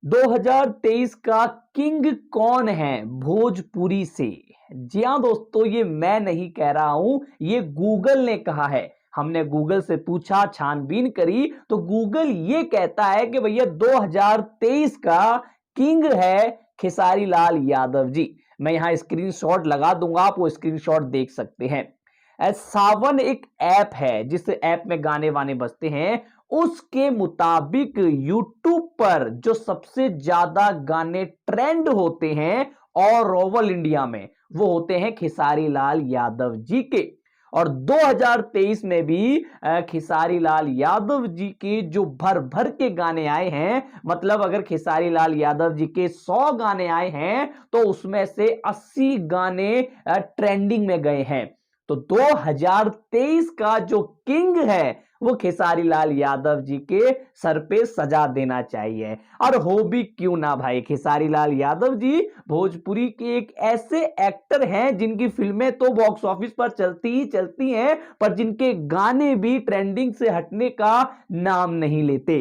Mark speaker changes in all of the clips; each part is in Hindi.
Speaker 1: 2023 का किंग कौन है भोजपुरी से? जी हाँ दोस्तों, ये मैं नहीं कह रहा हूं, ये गूगल ने कहा है। हमने गूगल से पूछा, छानबीन करी, तो गूगल ये कहता है कि भैया 2023 का किंग है खेसारी लाल यादव जी। मैं यहां स्क्रीनशॉट लगा दूंगा, आप वो स्क्रीनशॉट देख सकते हैं। सावन एक ऐप है, जिस ऐप में गाने वाने बजते हैं, उसके मुताबिक यूट्यूब पर जो सबसे ज्यादा गाने ट्रेंड होते हैं और ओवल इंडिया में, वो होते हैं खेसारी लाल यादव जी के। और 2023 में भी खेसारी लाल यादव जी के जो भर भर के गाने आए हैं, मतलब अगर खेसारी लाल यादव जी के 100 गाने आए हैं तो उसमें से 80 गाने ट्रेंडिंग में गए हैं। तो 2023 का जो किंग है वो खेसारी लाल यादव जी के सर पे सजा देना चाहिए। और हो भी क्यों ना भाई, खेसारी लाल यादव जी भोजपुरी के एक ऐसे एक्टर हैं जिनकी फिल्में तो बॉक्स ऑफिस पर चलती ही चलती हैं, पर जिनके गाने भी ट्रेंडिंग से हटने का नाम नहीं लेते।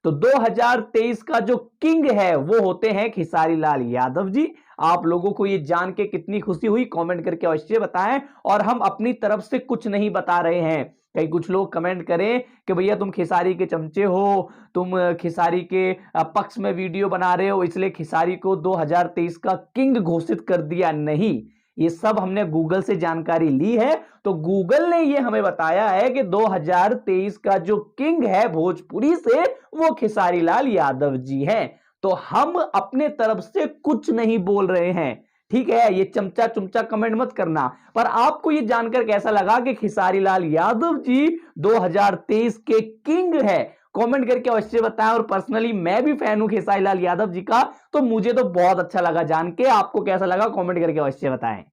Speaker 1: तो 2023 का जो किंग है वो होते हैं खेसारी लाल यादव जी। आप लोगों को ये जान के कितनी खुशी हुई, कमेंट करके अवश्य बताएं। और हम अपनी तरफ से कुछ नहीं बता रहे हैं। कई कुछ लोग कमेंट करें कि भैया तुम खेसारी के चमचे हो, तुम खेसारी के पक्ष में वीडियो बना रहे हो, इसलिए खेसारी को 2023 का किंग घोषित कर दिया। नहीं, ये सब हमने गूगल से जानकारी ली है। तो गूगल ने ये हमें बताया है कि 2023 का जो किंग है भोजपुरी से, वो खेसारी लाल यादव जी हैं। तो हम अपने तरफ से कुछ नहीं बोल रहे हैं, ठीक है? ये चमचा चुमचा कमेंट मत करना। पर आपको ये जानकर कैसा लगा कि खेसारी लाल यादव जी 2023 के किंग है? कमेंट करके अवश्य बताएं। और पर्सनली मैं भी फैन हूं खेसारी लाल यादव जी का, तो मुझे तो बहुत अच्छा लगा जान के। आपको कैसा लगा कमेंट करके अवश्य बताएं।